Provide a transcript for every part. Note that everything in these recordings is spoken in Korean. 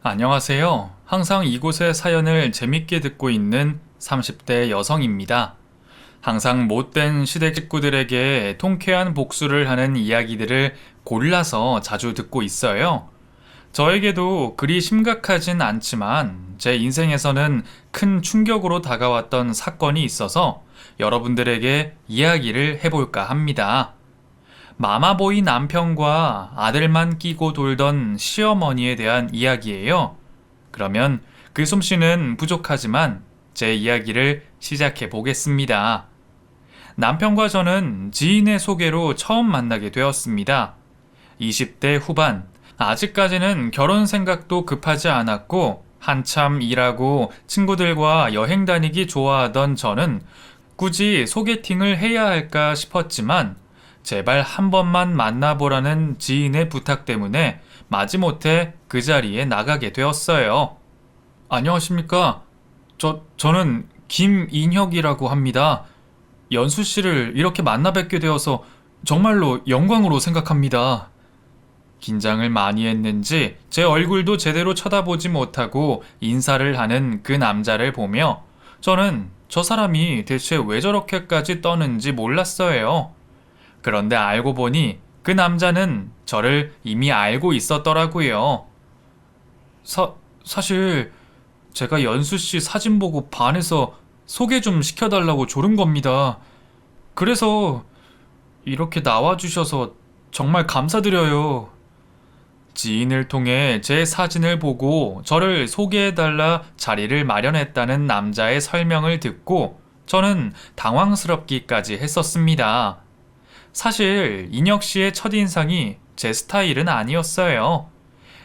안녕하세요. 항상 이곳의 사연을 재밌게 듣고 있는 30대 여성입니다. 항상 못된 시댁 식구들에게 통쾌한 복수를 하는 이야기들을 골라서 자주 듣고 있어요. 저에게도 그리 심각하진 않지만 제 인생에서는 큰 충격으로 다가왔던 사건이 있어서 여러분들에게 이야기를 해볼까 합니다. 마마보이 남편과 아들만 끼고 돌던 시어머니에 대한 이야기예요. 그러면 그 솜씨는 부족하지만 제 이야기를 시작해 보겠습니다. 남편과 저는 지인의 소개로 처음 만나게 되었습니다. 20대 후반, 아직까지는 결혼 생각도 급하지 않았고 한참 일하고 친구들과 여행 다니기 좋아하던 저는 굳이 소개팅을 해야 할까 싶었지만 제발 한 번만 만나보라는 지인의 부탁 때문에 마지못해 그 자리에 나가게 되었어요. 안녕하십니까? 저는 김인혁이라고 합니다. 연수 씨를 이렇게 만나 뵙게 되어서 정말로 영광으로 생각합니다. 긴장을 많이 했는지 제 얼굴도 제대로 쳐다보지 못하고 인사를 하는 그 남자를 보며 저는 저 사람이 대체 왜 저렇게까지 떠는지 몰랐어요. 그런데 알고 보니 그 남자는 저를 이미 알고 있었더라고요. 사실 제가 연수 씨 사진 보고 반해서 소개 좀 시켜달라고 조른 겁니다. 그래서 이렇게 나와주셔서 정말 감사드려요. 지인을 통해 제 사진을 보고 저를 소개해달라 자리를 마련했다는 남자의 설명을 듣고 저는 당황스럽기까지 했었습니다. 사실 인혁 씨의 첫인상이 제 스타일은 아니었어요.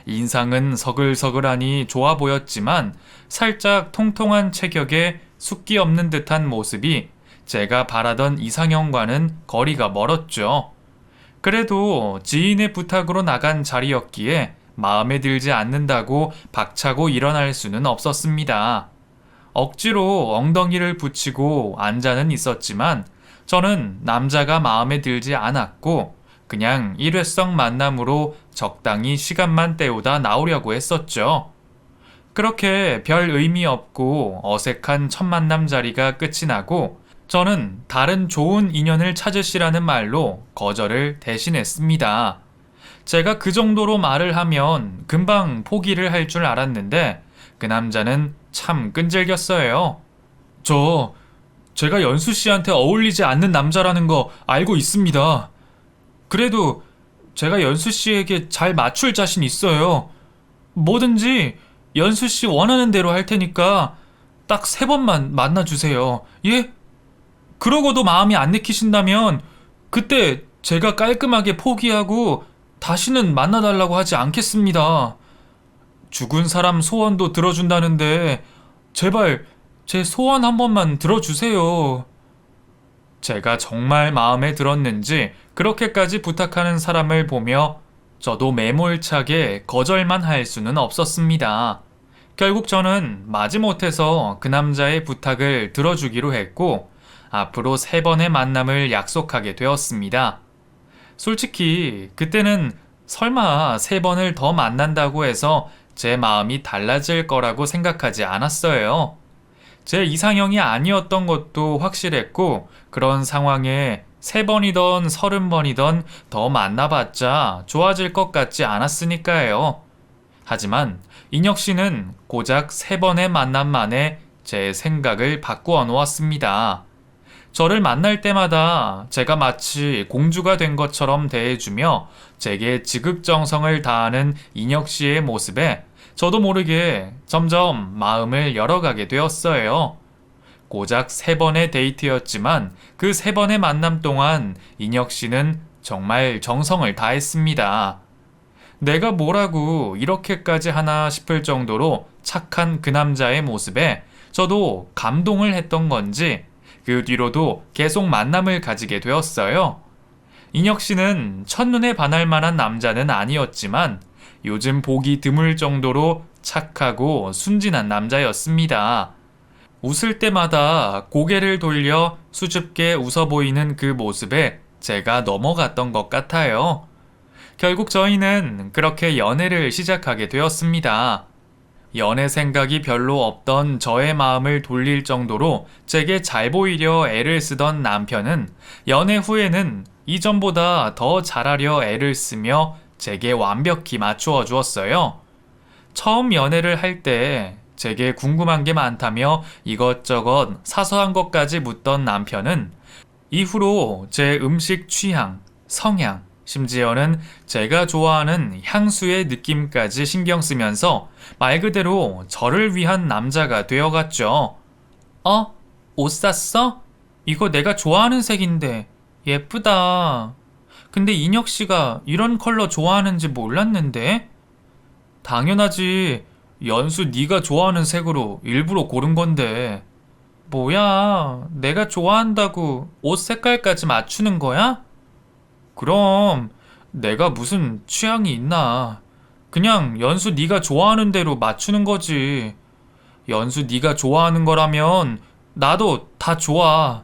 인상은 서글서글하니 좋아 보였지만 살짝 통통한 체격에 숫기 없는 듯한 모습이 제가 바라던 이상형과는 거리가 멀었죠. 그래도 지인의 부탁으로 나간 자리였기에 마음에 들지 않는다고 박차고 일어날 수는 없었습니다. 억지로 엉덩이를 붙이고 앉아는 있었지만 저는 남자가 마음에 들지 않았고 그냥 일회성 만남으로 적당히 시간만 때우다 나오려고 했었죠. 그렇게 별 의미 없고 어색한 첫 만남 자리가 끝이 나고 저는 다른 좋은 인연을 찾으시라는 말로 거절을 대신했습니다. 제가 그 정도로 말을 하면 금방 포기를 할 줄 알았는데 그 남자는 참 끈질겼어요. 제가 연수 씨한테 어울리지 않는 남자라는 거 알고 있습니다. 그래도 제가 연수 씨에게 잘 맞출 자신 있어요. 뭐든지 연수 씨 원하는 대로 할 테니까 딱 3번만 만나주세요. 예? 그러고도 마음이 안 내키신다면 그때 제가 깔끔하게 포기하고 다시는 만나달라고 하지 않겠습니다. 죽은 사람 소원도 들어준다는데 제발 제 소원 한 번만 들어주세요. 제가 정말 마음에 들었는지 그렇게까지 부탁하는 사람을 보며 저도 매몰차게 거절만 할 수는 없었습니다. 결국 저는 마지못해서 그 남자의 부탁을 들어주기로 했고 앞으로 3번의 만남을 약속하게 되었습니다. 솔직히 그때는 설마 3번을 더 만난다고 해서 제 마음이 달라질 거라고 생각하지 않았어요. 제 이상형이 아니었던 것도 확실했고 그런 상황에 3번이던 30번이던 더 만나봤자 좋아질 것 같지 않았으니까요. 하지만 인혁 씨는 고작 3번의 만남 만에 제 생각을 바꾸어 놓았습니다. 저를 만날 때마다 제가 마치 공주가 된 것처럼 대해주며 제게 지극정성을 다하는 인혁 씨의 모습에 저도 모르게 점점 마음을 열어가게 되었어요. 고작 3번의 데이트였지만 그 3번의 만남 동안 인혁 씨는 정말 정성을 다했습니다. 내가 뭐라고 이렇게까지 하나 싶을 정도로 착한 그 남자의 모습에 저도 감동을 했던 건지 그 뒤로도 계속 만남을 가지게 되었어요. 인혁 씨는 첫눈에 반할 만한 남자는 아니었지만 요즘 보기 드물 정도로 착하고 순진한 남자였습니다. 웃을 때마다 고개를 돌려 수줍게 웃어 보이는 그 모습에 제가 넘어갔던 것 같아요. 결국 저희는 그렇게 연애를 시작하게 되었습니다. 연애 생각이 별로 없던 저의 마음을 돌릴 정도로 제게 잘 보이려 애를 쓰던 남편은 연애 후에는 이전보다 더 잘하려 애를 쓰며 제게 완벽히 맞추어 주었어요. 처음 연애를 할 때 제게 궁금한 게 많다며 이것저것 사소한 것까지 묻던 남편은 이후로 제 음식 취향, 성향, 심지어는 제가 좋아하는 향수의 느낌까지 신경 쓰면서 말 그대로 저를 위한 남자가 되어갔죠. 옷 샀어? 이거 내가 좋아하는 색인데 예쁘다. 근데 인혁 씨가 이런 컬러 좋아하는지 몰랐는데? 당연하지. 연수 네가 좋아하는 색으로 일부러 고른 건데. 뭐야, 내가 좋아한다고 옷 색깔까지 맞추는 거야? 그럼 내가 무슨 취향이 있나. 그냥 연수 네가 좋아하는 대로 맞추는 거지. 연수 네가 좋아하는 거라면 나도 다 좋아.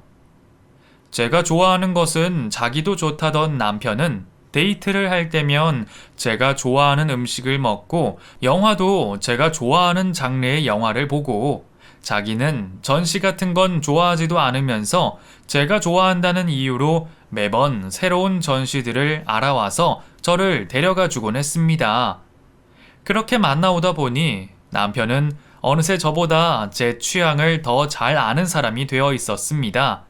제가 좋아하는 것은 자기도 좋다던 남편은 데이트를 할 때면 제가 좋아하는 음식을 먹고 영화도 제가 좋아하는 장르의 영화를 보고 자기는 전시 같은 건 좋아하지도 않으면서 제가 좋아한다는 이유로 매번 새로운 전시들을 알아와서 저를 데려가 주곤 했습니다. 그렇게 만나오다 보니 남편은 어느새 저보다 제 취향을 더 잘 아는 사람이 되어 있었습니다.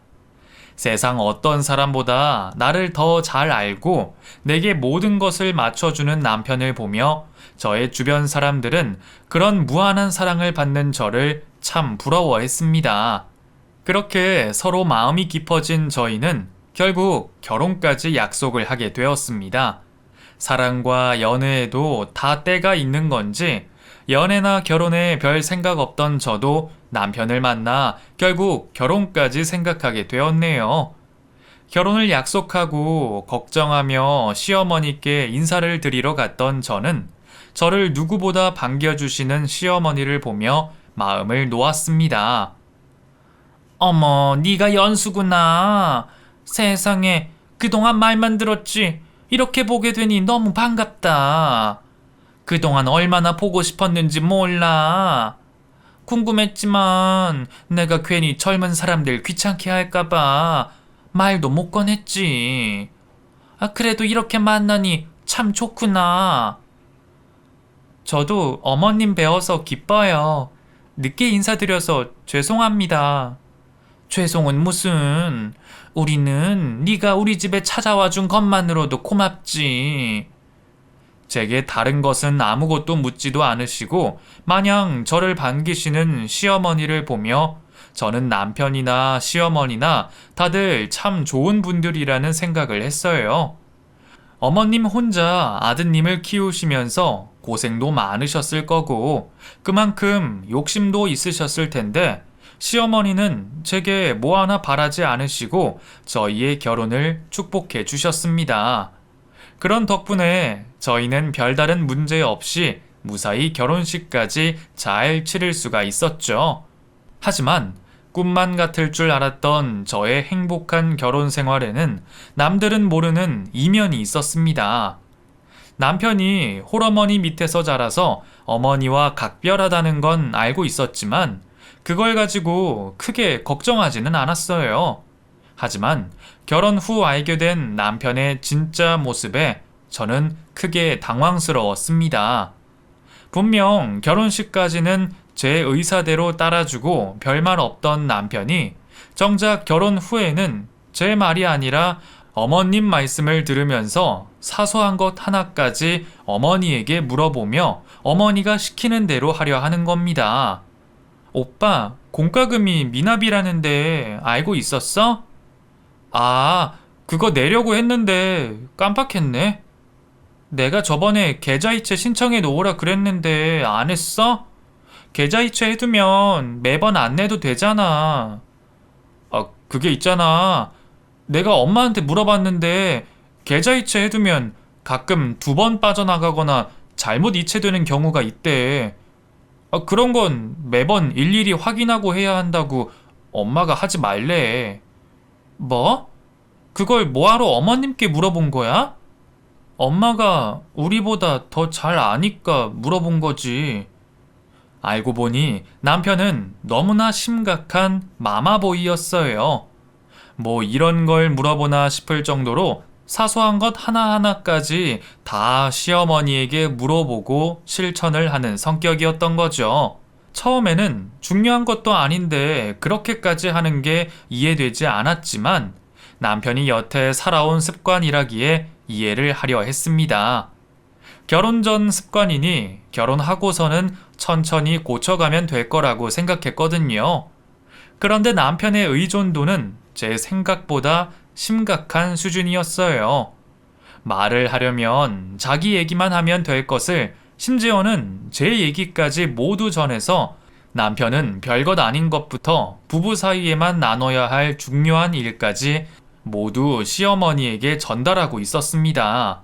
세상 어떤 사람보다 나를 더 잘 알고 내게 모든 것을 맞춰주는 남편을 보며 저의 주변 사람들은 그런 무한한 사랑을 받는 저를 참 부러워했습니다. 그렇게 서로 마음이 깊어진 저희는 결국 결혼까지 약속을 하게 되었습니다. 사랑과 연애에도 다 때가 있는 건지 연애나 결혼에 별 생각 없던 저도 남편을 만나 결국 결혼까지 생각하게 되었네요. 결혼을 약속하고 걱정하며 시어머니께 인사를 드리러 갔던 저는 저를 누구보다 반겨주시는 시어머니를 보며 마음을 놓았습니다. 어머, 네가 연수구나. 세상에, 그동안 말만 들었지. 이렇게 보게 되니 너무 반갑다. 그동안 얼마나 보고 싶었는지 몰라. 궁금했지만 내가 괜히 젊은 사람들 귀찮게 할까봐 말도 못 꺼냈지. 그래도 이렇게 만나니 참 좋구나. 저도 어머님 뵈어서 기뻐요. 늦게 인사드려서 죄송합니다. 죄송은 무슨. 우리는 네가 우리 집에 찾아와 준 것만으로도 고맙지. 제게 다른 것은 아무것도 묻지도 않으시고 마냥 저를 반기시는 시어머니를 보며 저는 남편이나 시어머니나 다들 참 좋은 분들이라는 생각을 했어요. 어머님 혼자 아드님을 키우시면서 고생도 많으셨을 거고 그만큼 욕심도 있으셨을 텐데 시어머니는 제게 뭐 하나 바라지 않으시고 저희의 결혼을 축복해 주셨습니다. 그런 덕분에 저희는 별다른 문제 없이 무사히 결혼식까지 잘 치를 수가 있었죠. 하지만 꿈만 같을 줄 알았던 저의 행복한 결혼 생활에는 남들은 모르는 이면이 있었습니다. 남편이 홀어머니 밑에서 자라서 어머니와 각별하다는 건 알고 있었지만 그걸 가지고 크게 걱정하지는 않았어요. 하지만 결혼 후 알게 된 남편의 진짜 모습에 저는 크게 당황스러웠습니다. 분명 결혼식까지는 제 의사대로 따라주고 별말 없던 남편이 정작 결혼 후에는 제 말이 아니라 어머님 말씀을 들으면서 사소한 것 하나까지 어머니에게 물어보며 어머니가 시키는 대로 하려 하는 겁니다. 오빠, 공과금이 미납이라는데 알고 있었어? 그거 내려고 했는데 깜빡했네. 내가 저번에 계좌이체 신청해 놓으라 그랬는데 안 했어? 계좌이체 해두면 매번 안 내도 되잖아. 그게 있잖아. 내가 엄마한테 물어봤는데 계좌이체 해두면 가끔 2번 빠져나가거나 잘못 이체되는 경우가 있대. 그런 건 매번 일일이 확인하고 해야 한다고 엄마가 하지 말래. 뭐? 그걸 뭐하러 어머님께 물어본 거야? 엄마가 우리보다 더 잘 아니까 물어본 거지. 알고 보니 남편은 너무나 심각한 마마보이였어요. 뭐 이런 걸 물어보나 싶을 정도로 사소한 것 하나하나까지 다 시어머니에게 물어보고 실천을 하는 성격이었던 거죠. 처음에는 중요한 것도 아닌데 그렇게까지 하는 게 이해되지 않았지만 남편이 여태 살아온 습관이라기에 이해를 하려 했습니다. 결혼 전 습관이니 결혼하고서는 천천히 고쳐가면 될 거라고 생각했거든요. 그런데 남편의 의존도는 제 생각보다 심각한 수준이었어요. 말을 하려면 자기 얘기만 하면 될 것을 심지어는 제 얘기까지 모두 전해서 남편은 별것 아닌 것부터 부부 사이에만 나눠야 할 중요한 일까지 모두 시어머니에게 전달하고 있었습니다.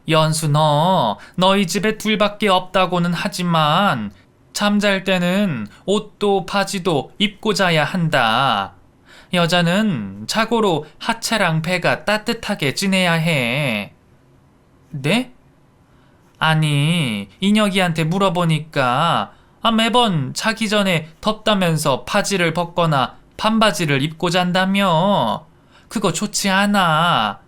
연수 너희 집에 둘밖에 없다고는 하지만 잠잘 때는 옷도 바지도 입고 자야 한다. 여자는 자고로 하체랑 배가 따뜻하게 지내야 해. 네? 아니, 인혁이한테 물어보니까 매번 자기 전에 덥다면서 바지를 벗거나 반바지를 입고 잔다며. 그거 좋지 않아.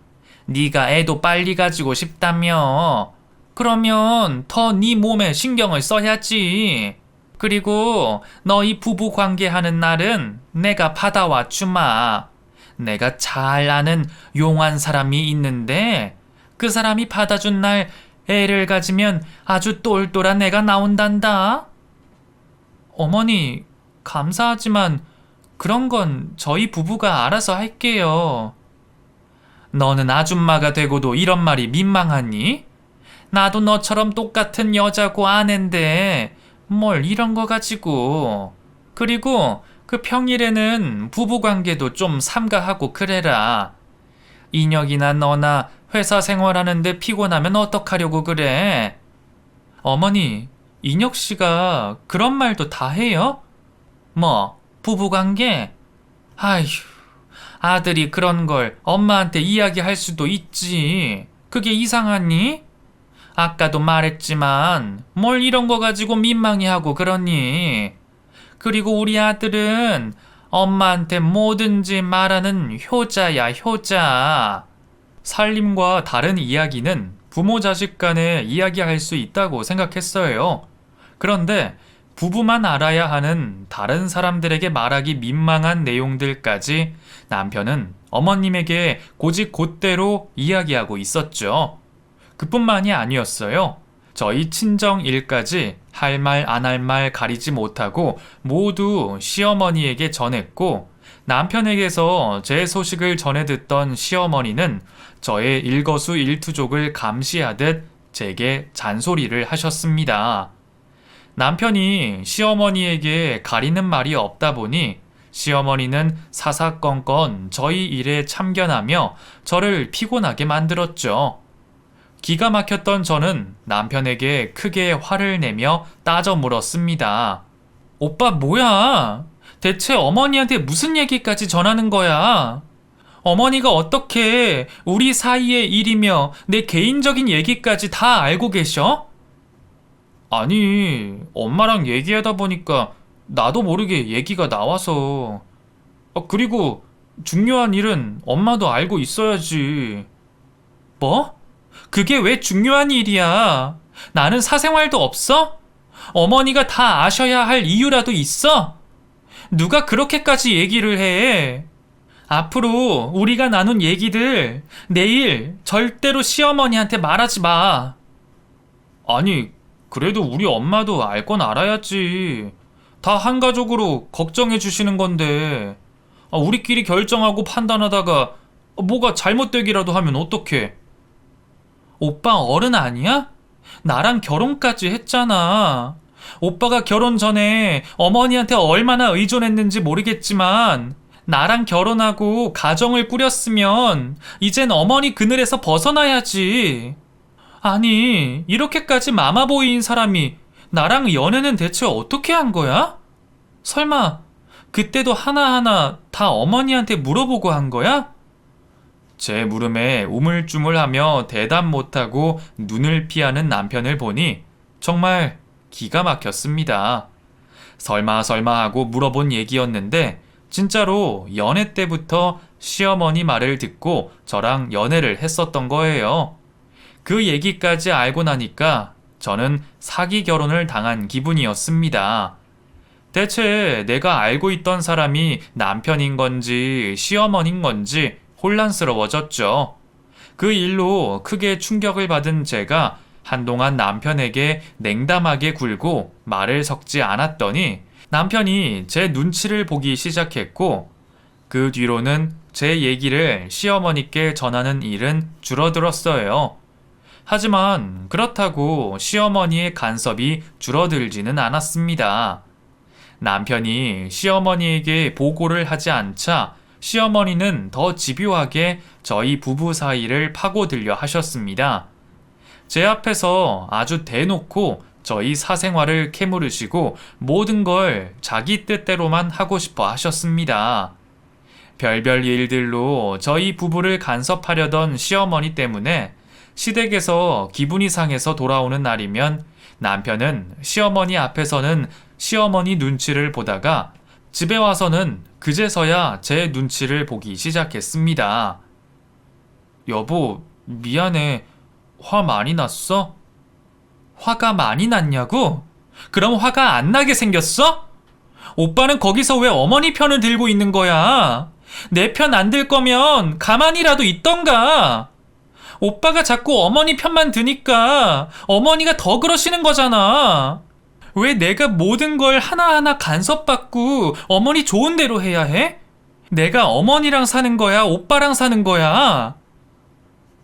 네가 애도 빨리 가지고 싶다며. 그러면 더 네 몸에 신경을 써야지. 그리고 너희 부부 관계하는 날은 내가 받아와 주마. 내가 잘 아는 용한 사람이 있는데 그 사람이 받아준 날 애를 가지면 아주 똘똘한 애가 나온단다. 어머니, 감사하지만 그런 건 저희 부부가 알아서 할게요. 너는 아줌마가 되고도 이런 말이 민망하니? 나도 너처럼 똑같은 여자고 아는데 뭘 이런 거 가지고. 그리고 그 평일에는 부부관계도 좀 삼가하고 그래라. 인혁이나 너나 회사 생활하는데 피곤하면 어떡하려고 그래? 어머니, 인혁 씨가 그런 말도 다 해요? 뭐, 부부관계? 아휴, 아들이 그런 걸 엄마한테 이야기할 수도 있지. 그게 이상하니? 아까도 말했지만 뭘 이런 거 가지고 민망해하고 그러니? 그리고 우리 아들은 엄마한테 뭐든지 말하는 효자야, 효자. 살림과 다른 이야기는 부모 자식 간에 이야기할 수 있다고 생각했어요. 그런데 부부만 알아야 하는 다른 사람들에게 말하기 민망한 내용들까지 남편은 어머님에게 곧이곧대로 이야기하고 있었죠. 그뿐만이 아니었어요. 저희 친정 일까지 할 말 안 할 말 가리지 못하고 모두 시어머니에게 전했고, 남편에게서 제 소식을 전해 듣던 시어머니는 저의 일거수일투족을 감시하듯 제게 잔소리를 하셨습니다. 남편이 시어머니에게 가리는 말이 없다 보니 시어머니는 사사건건 저희 일에 참견하며 저를 피곤하게 만들었죠. 기가 막혔던 저는 남편에게 크게 화를 내며 따져 물었습니다. 오빠 뭐야? 대체 어머니한테 무슨 얘기까지 전하는 거야? 어머니가 어떻게 우리 사이의 일이며 내 개인적인 얘기까지 다 알고 계셔? 아니, 엄마랑 얘기하다 보니까 나도 모르게 얘기가 나와서. 그리고 중요한 일은 엄마도 알고 있어야지. 뭐? 그게 왜 중요한 일이야? 나는 사생활도 없어? 어머니가 다 아셔야 할 이유라도 있어? 누가 그렇게까지 얘기를 해? 앞으로 우리가 나눈 얘기들 내일 절대로 시어머니한테 말하지 마. 아니, 그래도 우리 엄마도 알 건 알아야지. 다 한 가족으로 걱정해 주시는 건데 우리끼리 결정하고 판단하다가 뭐가 잘못되기라도 하면 어떡해? 오빠 어른 아니야? 나랑 결혼까지 했잖아. 오빠가 결혼 전에 어머니한테 얼마나 의존했는지 모르겠지만 나랑 결혼하고 가정을 꾸렸으면 이젠 어머니 그늘에서 벗어나야지. 아니, 이렇게까지 마마보이인 사람이 나랑 연애는 대체 어떻게 한 거야? 설마 그때도 하나하나 다 어머니한테 물어보고 한 거야? 제 물음에 우물쭈물하며 대답 못하고 눈을 피하는 남편을 보니 정말 기가 막혔습니다. 설마 설마 하고 물어본 얘기였는데 진짜로 연애 때부터 시어머니 말을 듣고 저랑 연애를 했었던 거예요. 그 얘기까지 알고 나니까 저는 사기 결혼을 당한 기분이었습니다. 대체 내가 알고 있던 사람이 남편인 건지 시어머니인 건지 혼란스러워졌죠. 그 일로 크게 충격을 받은 제가 한동안 남편에게 냉담하게 굴고 말을 섞지 않았더니 남편이 제 눈치를 보기 시작했고 그 뒤로는 제 얘기를 시어머니께 전하는 일은 줄어들었어요. 하지만 그렇다고 시어머니의 간섭이 줄어들지는 않았습니다. 남편이 시어머니에게 보고를 하지 않자 시어머니는 더 집요하게 저희 부부 사이를 파고들려 하셨습니다. 제 앞에서 아주 대놓고 저희 사생활을 캐물으시고 모든 걸 자기 뜻대로만 하고 싶어 하셨습니다. 별별 일들로 저희 부부를 간섭하려던 시어머니 때문에 시댁에서 기분이 상해서 돌아오는 날이면 남편은 시어머니 앞에서는 시어머니 눈치를 보다가 집에 와서는 그제서야 제 눈치를 보기 시작했습니다. 여보, 미안해. 화 많이 났어? 화가 많이 났냐고? 그럼 화가 안 나게 생겼어? 오빠는 거기서 왜 어머니 편을 들고 있는 거야? 내 편 안 들 거면 가만히라도 있던가. 오빠가 자꾸 어머니 편만 드니까 어머니가 더 그러시는 거잖아. 왜 내가 모든 걸 하나하나 간섭받고 어머니 좋은 대로 해야 해? 내가 어머니랑 사는 거야? 오빠랑 사는 거야?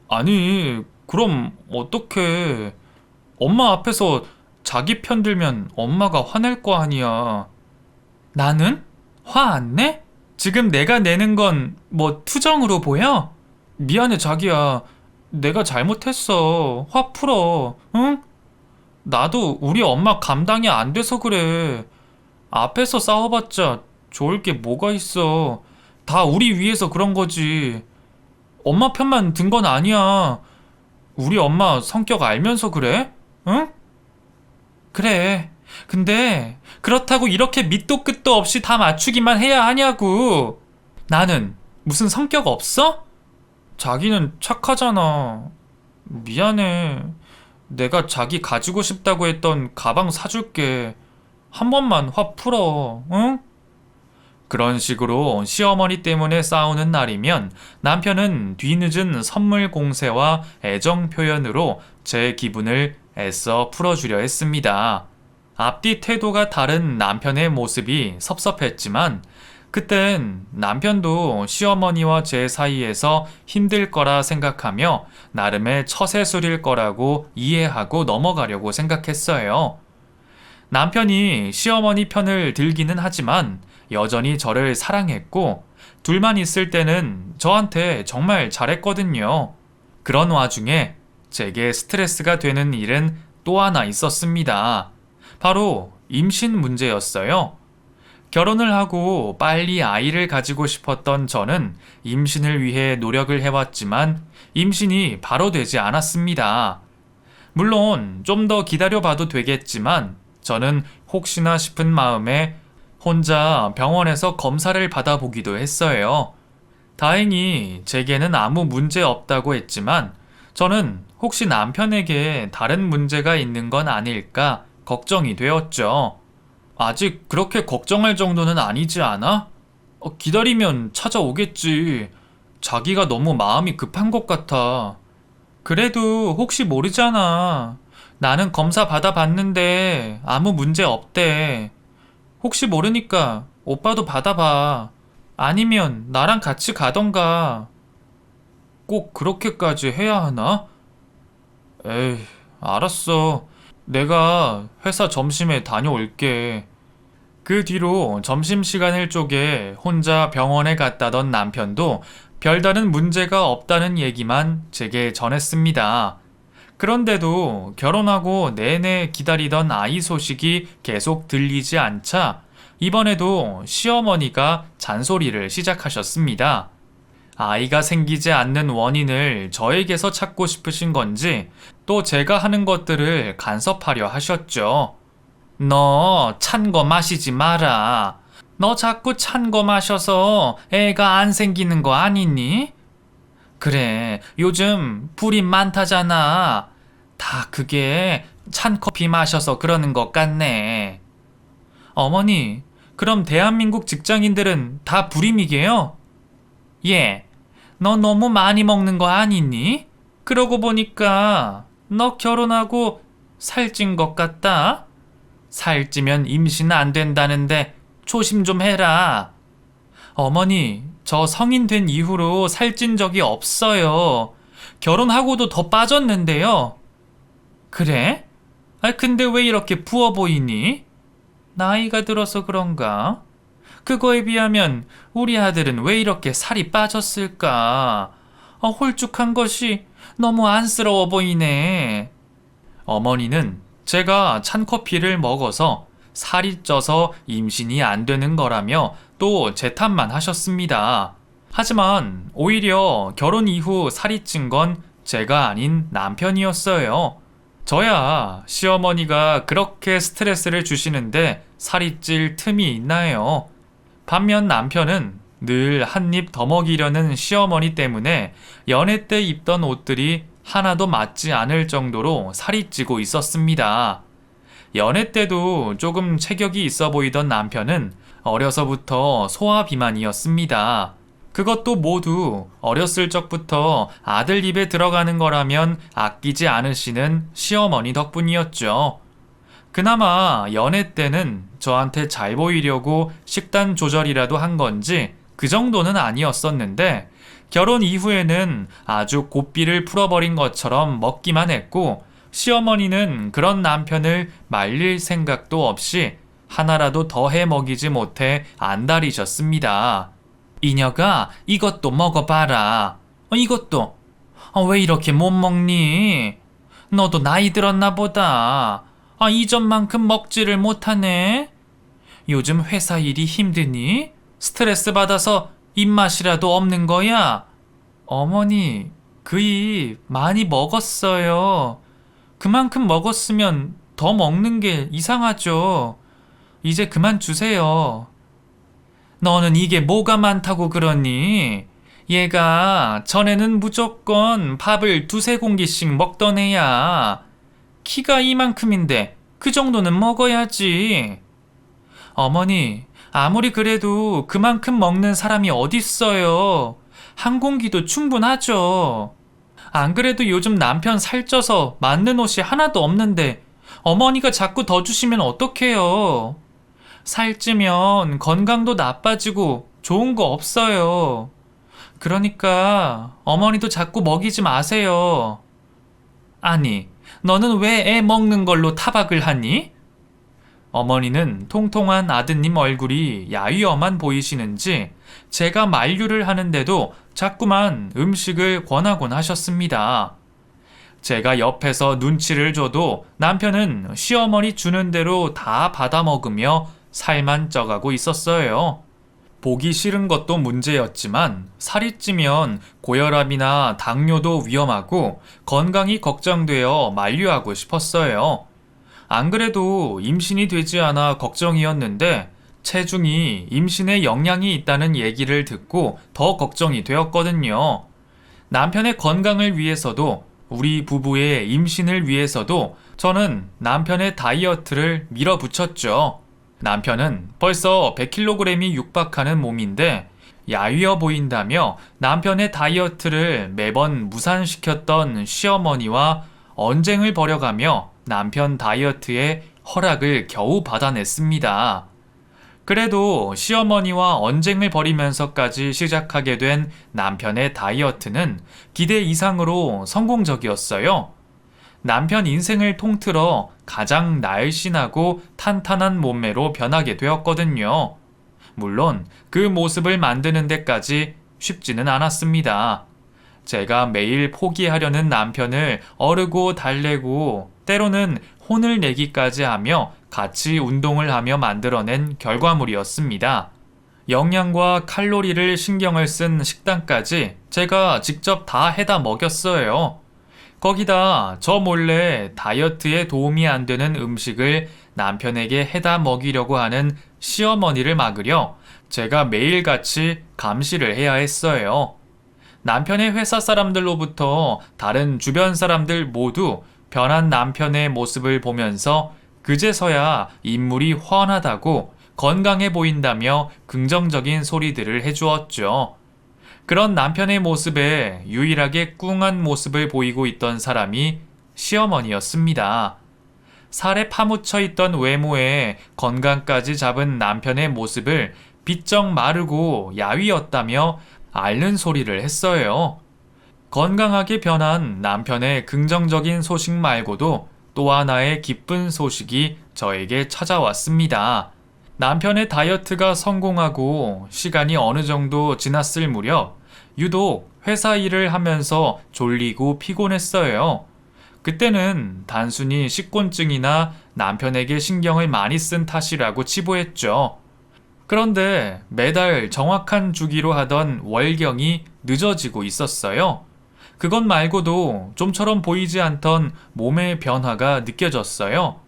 아니, 그럼 어떡해. 엄마 앞에서 자기 편 들면 엄마가 화낼 거 아니야. 나는? 화 안 내? 지금 내가 내는 건 뭐 투정으로 보여? 미안해 자기야. 내가 잘못했어. 화 풀어. 응? 나도 우리 엄마 감당이 안 돼서 그래. 앞에서 싸워봤자 좋을 게 뭐가 있어. 다 우리 위해서 그런 거지. 엄마 편만 든 건 아니야. 우리 엄마 성격 알면서 그래? 응? 그래. 근데 그렇다고 이렇게 밑도 끝도 없이 다 맞추기만 해야 하냐고. 나는 무슨 성격 없어? 자기는 착하잖아. 미안해. 내가 자기 가지고 싶다고 했던 가방 사줄게. 한 번만 화 풀어. 응? 그런 식으로 시어머니 때문에 싸우는 날이면 남편은 뒤늦은 선물 공세와 애정 표현으로 제 기분을 애써 풀어주려 했습니다. 앞뒤 태도가 다른 남편의 모습이 섭섭했지만 그땐 남편도 시어머니와 제 사이에서 힘들 거라 생각하며 나름의 처세술일 거라고 이해하고 넘어가려고 생각했어요. 남편이 시어머니 편을 들기는 하지만 여전히 저를 사랑했고 둘만 있을 때는 저한테 정말 잘했거든요. 그런 와중에 제게 스트레스가 되는 일은 또 하나 있었습니다. 바로 임신 문제였어요. 결혼을 하고 빨리 아이를 가지고 싶었던 저는 임신을 위해 노력을 해왔지만 임신이 바로 되지 않았습니다. 물론 좀 더 기다려봐도 되겠지만 저는 혹시나 싶은 마음에 혼자 병원에서 검사를 받아보기도 했어요. 다행히 제게는 아무 문제 없다고 했지만 저는 혹시 남편에게 다른 문제가 있는 건 아닐까 걱정이 되었죠. 아직 그렇게 걱정할 정도는 아니지 않아? 기다리면 찾아오겠지. 자기가 너무 마음이 급한 것 같아. 그래도 혹시 모르잖아. 나는 검사 받아봤는데 아무 문제 없대. 혹시 모르니까 오빠도 받아봐. 아니면 나랑 같이 가던가. 꼭 그렇게까지 해야 하나? 에이, 알았어. 내가 회사 점심에 다녀올게. 그 뒤로 점심시간을 쪼개 혼자 병원에 갔다던 남편도 별다른 문제가 없다는 얘기만 제게 전했습니다. 그런데도 결혼하고 내내 기다리던 아이 소식이 계속 들리지 않자 이번에도 시어머니가 잔소리를 시작하셨습니다. 아이가 생기지 않는 원인을 저에게서 찾고 싶으신 건지 또 제가 하는 것들을 간섭하려 하셨죠. 너 찬 거 마시지 마라. 너 자꾸 찬 거 마셔서 애가 안 생기는 거 아니니? 그래, 요즘 불이 많다잖아. 다 그게 찬 커피 마셔서 그러는 것 같네. 어머니, 그럼 대한민국 직장인들은 다 불임이게요? 예, 너 너무 많이 먹는 거 아니니? 그러고 보니까 너 결혼하고 살찐 것 같다? 살찌면 임신 안 된다는데 조심 좀 해라. 어머니, 저 성인 된 이후로 살찐 적이 없어요. 결혼하고도 더 빠졌는데요. 그래? 근데 왜 이렇게 부어 보이니? 나이가 들어서 그런가? 그거에 비하면 우리 아들은 왜 이렇게 살이 빠졌을까? 홀쭉한 것이 너무 안쓰러워 보이네. 어머니는 제가 찬 커피를 먹어서 살이 쪄서 임신이 안 되는 거라며 또 제 탓만 하셨습니다. 하지만 오히려 결혼 이후 살이 찐 건 제가 아닌 남편이었어요. 저야 시어머니가 그렇게 스트레스를 주시는데 살이 찔 틈이 있나요? 반면 남편은 늘 한 입 더 먹이려는 시어머니 때문에 연애 때 입던 옷들이 하나도 맞지 않을 정도로 살이 찌고 있었습니다. 연애 때도 조금 체격이 있어 보이던 남편은 어려서부터 소화 비만이었습니다. 그것도 모두 어렸을 적부터 아들 입에 들어가는 거라면 아끼지 않으시는 시어머니 덕분이었죠. 그나마 연애 때는 저한테 잘 보이려고 식단 조절이라도 한 건지 그 정도는 아니었었는데 결혼 이후에는 아주 고삐를 풀어버린 것처럼 먹기만 했고 시어머니는 그런 남편을 말릴 생각도 없이 하나라도 더 해 먹이지 못해 안달이셨습니다. 이녀가 이것도 먹어봐라. 이것도. 왜 이렇게 못 먹니? 너도 나이 들었나 보다. 이전만큼 먹지를 못하네. 요즘 회사 일이 힘드니? 스트레스 받아서 입맛이라도 없는 거야? 어머니, 그 입 많이 먹었어요. 그만큼 먹었으면 더 먹는 게 이상하죠. 이제 그만 주세요. 너는 이게 뭐가 많다고 그러니? 얘가 전에는 무조건 밥을 2~3공기씩 먹던 애야. 키가 이만큼인데 그 정도는 먹어야지. 어머니, 아무리 그래도 그만큼 먹는 사람이 어딨어요. 한 공기도 충분하죠. 안 그래도 요즘 남편 살쪄서 맞는 옷이 하나도 없는데 어머니가 자꾸 더 주시면 어떡해요. 살찌면 건강도 나빠지고 좋은 거 없어요. 그러니까 어머니도 자꾸 먹이지 마세요. 아니, 너는 왜 애 먹는 걸로 타박을 하니? 어머니는 통통한 아드님 얼굴이 야위어만 보이시는지 제가 만류를 하는데도 자꾸만 음식을 권하곤 하셨습니다. 제가 옆에서 눈치를 줘도 남편은 시어머니 주는 대로 다 받아 먹으며 살만 쪄가고 있었어요. 보기 싫은 것도 문제였지만 살이 찌면 고혈압이나 당뇨도 위험하고 건강이 걱정되어 만류하고 싶었어요. 안 그래도 임신이 되지 않아 걱정이었는데 체중이 임신에 영향이 있다는 얘기를 듣고 더 걱정이 되었거든요. 남편의 건강을 위해서도 우리 부부의 임신을 위해서도 저는 남편의 다이어트를 밀어붙였죠. 남편은 벌써 100kg이 육박하는 몸인데 야위어 보인다며 남편의 다이어트를 매번 무산시켰던 시어머니와 언쟁을 벌여가며 남편 다이어트에 허락을 겨우 받아냈습니다. 그래도 시어머니와 언쟁을 벌이면서까지 시작하게 된 남편의 다이어트는 기대 이상으로 성공적이었어요. 남편 인생을 통틀어 가장 날씬하고 탄탄한 몸매로 변하게 되었거든요. 물론 그 모습을 만드는 데까지 쉽지는 않았습니다. 제가 매일 포기하려는 남편을 어르고 달래고 때로는 혼을 내기까지 하며 같이 운동을 하며 만들어낸 결과물이었습니다. 영양과 칼로리를 신경을 쓴 식단까지 제가 직접 다 해다 먹였어요. 거기다 저 몰래 다이어트에 도움이 안 되는 음식을 남편에게 해다 먹이려고 하는 시어머니를 막으려 제가 매일같이 감시를 해야 했어요. 남편의 회사 사람들로부터 다른 주변 사람들 모두 변한 남편의 모습을 보면서 그제서야 인물이 훤하다고 건강해 보인다며 긍정적인 소리들을 해주었죠. 그런 남편의 모습에 유일하게 꿍한 모습을 보이고 있던 사람이 시어머니였습니다. 살에 파묻혀 있던 외모에 건강까지 잡은 남편의 모습을 비쩍 마르고 야위었다며 앓는 소리를 했어요. 건강하게 변한 남편의 긍정적인 소식 말고도 또 하나의 기쁜 소식이 저에게 찾아왔습니다. 남편의 다이어트가 성공하고 시간이 어느 정도 지났을 무렵 유독 회사 일을 하면서 졸리고 피곤했어요. 그때는 단순히 식곤증이나 남편에게 신경을 많이 쓴 탓이라고 치부했죠. 그런데 매달 정확한 주기로 하던 월경이 늦어지고 있었어요. 그것 말고도 좀처럼 보이지 않던 몸의 변화가 느껴졌어요.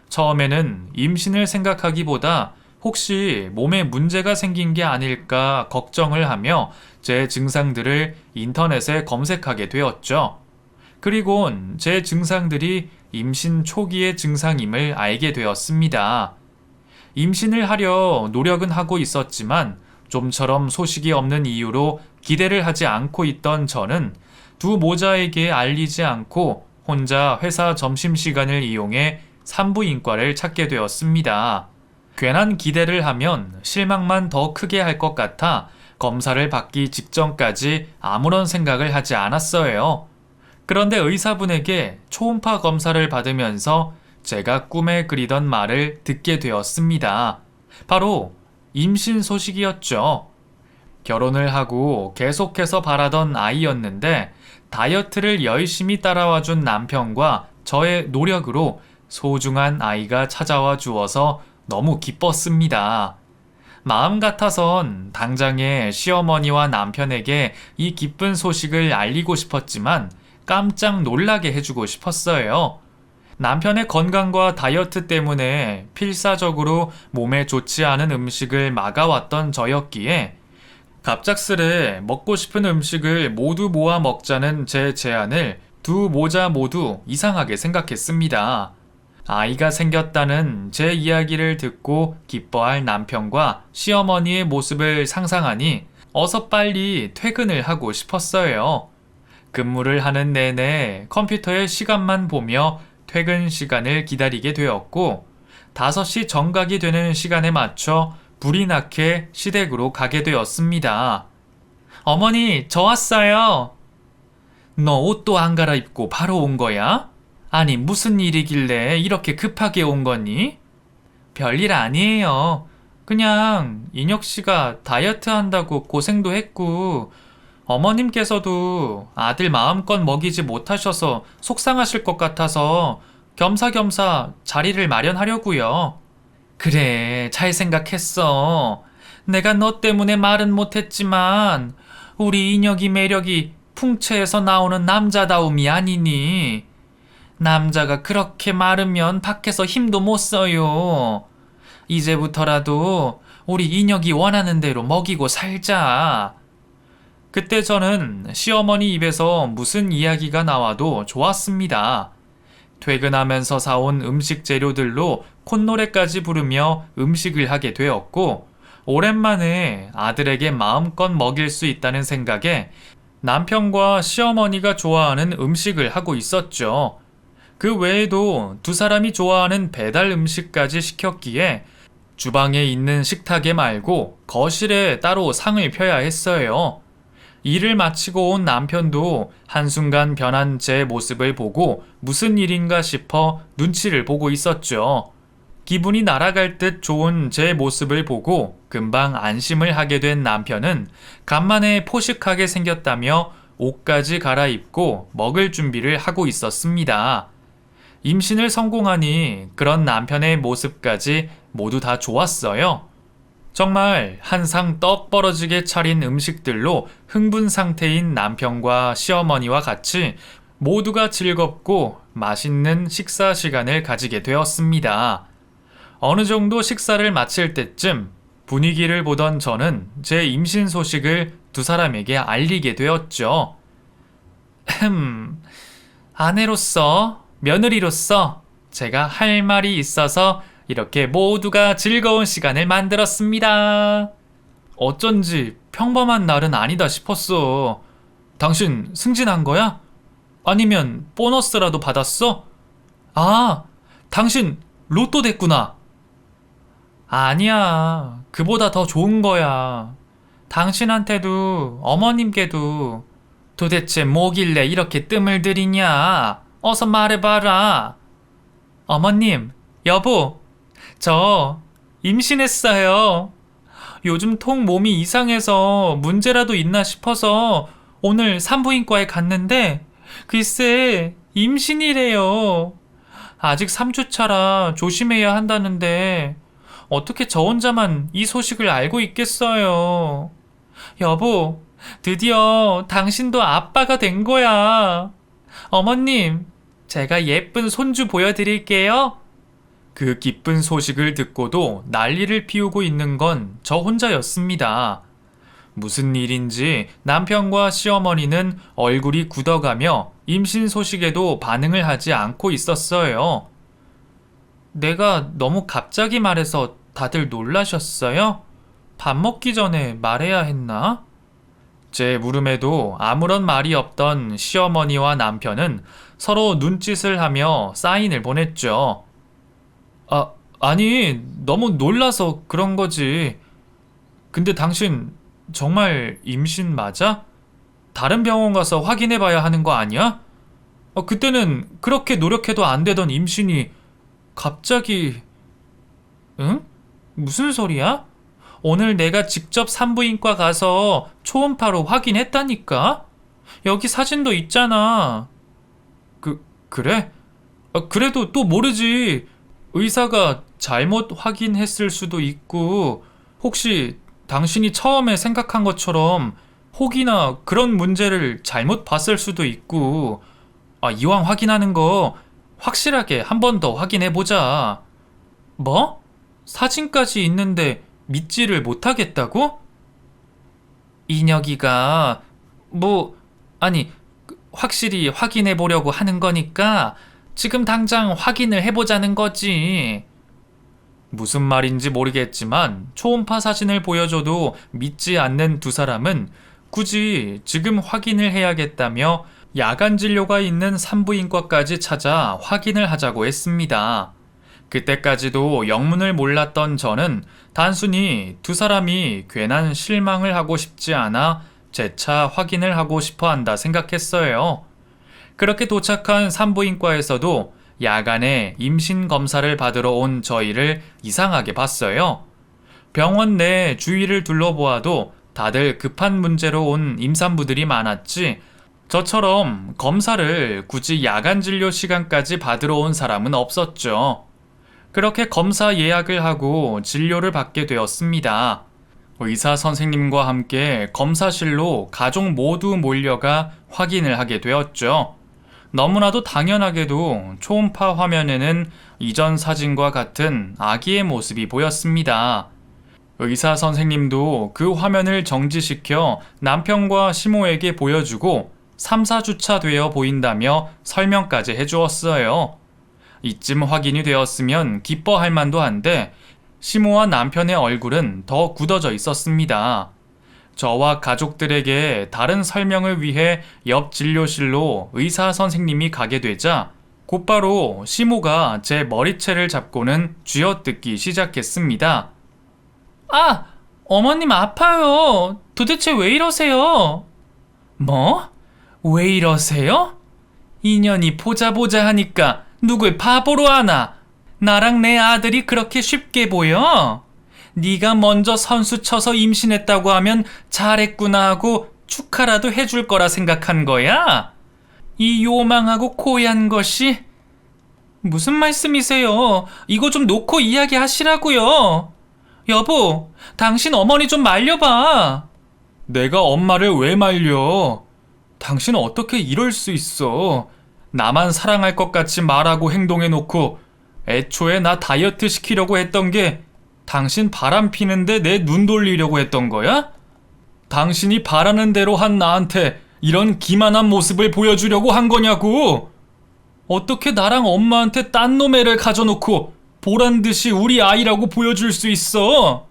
처음에는 임신을 생각하기보다 혹시 몸에 문제가 생긴 게 아닐까 걱정을 하며 제 증상들을 인터넷에 검색하게 되었죠. 그리곤 제 증상들이 임신 초기의 증상임을 알게 되었습니다. 임신을 하려 노력은 하고 있었지만 좀처럼 소식이 없는 이유로 기대를 하지 않고 있던 저는 두 모자에게 알리지 않고 혼자 회사 점심시간을 이용해 산부인과를 찾게 되었습니다. 괜한 기대를 하면 실망만 더 크게 할 것 같아 검사를 받기 직전까지 아무런 생각을 하지 않았어요. 그런데 의사분에게 초음파 검사를 받으면서 제가 꿈에 그리던 말을 듣게 되었습니다. 바로 임신 소식이었죠. 결혼을 하고 계속해서 바라던 아이였는데 다이어트를 열심히 따라와 준 남편과 저의 노력으로 소중한 아이가 찾아와 주어서 너무 기뻤습니다. 마음 같아선 당장에 시어머니와 남편에게 이 기쁜 소식을 알리고 싶었지만 깜짝 놀라게 해주고 싶었어요. 남편의 건강과 다이어트 때문에 필사적으로 몸에 좋지 않은 음식을 막아왔던 저였기에 갑작스레 먹고 싶은 음식을 모두 모아 먹자는 제 제안을 두 모자 모두 이상하게 생각했습니다. 아이가 생겼다는 제 이야기를 듣고 기뻐할 남편과 시어머니의 모습을 상상하니 어서 빨리 퇴근을 하고 싶었어요. 근무를 하는 내내 컴퓨터의 시간만 보며 퇴근 시간을 기다리게 되었고 5시 정각이 되는 시간에 맞춰 불이 나게 시댁으로 가게 되었습니다. 어머니, 저 왔어요. 너 옷도 안 갈아입고 바로 온 거야? 아니, 무슨 일이길래 이렇게 급하게 온 거니? 별일 아니에요. 그냥 인혁 씨가 다이어트 한다고 고생도 했고 어머님께서도 아들 마음껏 먹이지 못하셔서 속상하실 것 같아서 겸사겸사 자리를 마련하려고요. 그래, 잘 생각했어. 내가 너 때문에 말은 못했지만 우리 인혁이 매력이 풍채에서 나오는 남자다움이 아니니. 남자가 그렇게 마르면 밖에서 힘도 못 써요. 이제부터라도 우리 인혁이 원하는 대로 먹이고 살자. 그때 저는 시어머니 입에서 무슨 이야기가 나와도 좋았습니다. 퇴근하면서 사온 음식 재료들로 콧노래까지 부르며 음식을 하게 되었고 오랜만에 아들에게 마음껏 먹일 수 있다는 생각에 남편과 시어머니가 좋아하는 음식을 하고 있었죠. 그 외에도 두 사람이 좋아하는 배달 음식까지 시켰기에 주방에 있는 식탁에 말고 거실에 따로 상을 펴야 했어요. 일을 마치고 온 남편도 한순간 변한 제 모습을 보고 무슨 일인가 싶어 눈치를 보고 있었죠. 기분이 날아갈 듯 좋은 제 모습을 보고 금방 안심을 하게 된 남편은 간만에 포식하게 생겼다며 옷까지 갈아입고 먹을 준비를 하고 있었습니다. 임신을 성공하니 그런 남편의 모습까지 모두 다 좋았어요. 정말 한 상 떡 벌어지게 차린 음식들로 흥분 상태인 남편과 시어머니와 같이 모두가 즐겁고 맛있는 식사 시간을 가지게 되었습니다. 어느 정도 식사를 마칠 때쯤 분위기를 보던 저는 제 임신 소식을 두 사람에게 알리게 되었죠. 아내로서, 며느리로서 제가 할 말이 있어서 이렇게 모두가 즐거운 시간을 만들었습니다. 어쩐지 평범한 날은 아니다 싶었어. 당신 승진한 거야? 아니면 보너스라도 받았어? 아, 당신 로또 됐구나. 아니야, 그보다 더 좋은 거야. 당신한테도 어머님께도. 도대체 뭐길래 이렇게 뜸을 들이냐? 어서 말해봐라. 어머님, 여보, 저 임신했어요. 요즘 통 몸이 이상해서 문제라도 있나 싶어서 오늘 산부인과에 갔는데 글쎄 임신이래요. 아직 3주차라 조심해야 한다는데 어떻게 저 혼자만 이 소식을 알고 있겠어요. 여보, 드디어 당신도 아빠가 된 거야. 어머님, 제가 예쁜 손주 보여드릴게요. 그 기쁜 소식을 듣고도 난리를 피우고 있는 건 저 혼자였습니다. 무슨 일인지 남편과 시어머니는 얼굴이 굳어가며 임신 소식에도 반응을 하지 않고 있었어요. 내가 너무 갑자기 말해서 다들 놀라셨어요? 밥 먹기 전에 말해야 했나? 제 물음에도 아무런 말이 없던 시어머니와 남편은 서로 눈짓을 하며 사인을 보냈죠. 아니, 너무 놀라서 그런 거지. 근데 당신 정말 임신 맞아? 다른 병원 가서 확인해 봐야 하는 거 아니야? 그때는 그렇게 노력해도 안 되던 임신이 갑자기... 응? 무슨 소리야? 오늘 내가 직접 산부인과 가서 초음파로 확인했다니까? 여기 사진도 있잖아. 그래? 그래도 또 모르지. 의사가 잘못 확인했을 수도 있고, 혹시 당신이 처음에 생각한 것처럼 혹이나 그런 문제를 잘못 봤을 수도 있고, 이왕 확인하는 거 확실하게 한 번 더 확인해보자. 뭐? 사진까지 있는데 믿지를 못하겠다고? 인혁이가 확실히 확인해 보려고 하는 거니까 지금 당장 확인을 해보자는 거지. 무슨 말인지 모르겠지만 초음파 사진을 보여줘도 믿지 않는 두 사람은 굳이 지금 확인을 해야겠다며 야간 진료가 있는 산부인과까지 찾아 확인을 하자고 했습니다. 그때까지도 영문을 몰랐던 저는 단순히 두 사람이 괜한 실망을 하고 싶지 않아 재차 확인을 하고 싶어 한다 생각했어요. 그렇게 도착한 산부인과에서도 야간에 임신 검사를 받으러 온 저희를 이상하게 봤어요. 병원 내 주위를 둘러보아도 다들 급한 문제로 온 임산부들이 많았지, 저처럼 검사를 굳이 야간 진료 시간까지 받으러 온 사람은 없었죠. 그렇게 검사 예약을 하고 진료를 받게 되었습니다. 의사 선생님과 함께 검사실로 가족 모두 몰려가 확인을 하게 되었죠. 너무나도 당연하게도 초음파 화면에는 이전 사진과 같은 아기의 모습이 보였습니다. 의사 선생님도 그 화면을 정지시켜 남편과 시모에게 보여주고 3, 4주차 되어 보인다며 설명까지 해주었어요. 이쯤 확인이 되었으면 기뻐할 만도 한데 시모와 남편의 얼굴은 더 굳어져 있었습니다. 저와 가족들에게 다른 설명을 위해 옆 진료실로 의사 선생님이 가게 되자 곧바로 시모가 제 머리채를 잡고는 쥐어뜯기 시작했습니다. 어머님 아파요. 도대체 왜 이러세요? 뭐? 왜 이러세요? 인연이 보자 하니까 누굴 바보로 하나? 나랑 내 아들이 그렇게 쉽게 보여? 네가 먼저 선수 쳐서 임신했다고 하면 잘했구나 하고 축하라도 해줄 거라 생각한 거야? 이 요망하고 고얀 것이? 무슨 말씀이세요? 이거 좀 놓고 이야기하시라고요. 여보, 당신 어머니 좀 말려봐. 내가 엄마를 왜 말려? 당신 어떻게 이럴 수 있어? 나만 사랑할 것 같이 말하고 행동해놓고 애초에 나 다이어트 시키려고 했던 게 당신 바람 피는데 내 눈 돌리려고 했던 거야? 당신이 바라는 대로 한 나한테 이런 기만한 모습을 보여주려고 한 거냐고! 어떻게 나랑 엄마한테 딴 놈 애를 가져놓고 보란 듯이 우리 아이라고 보여줄 수 있어?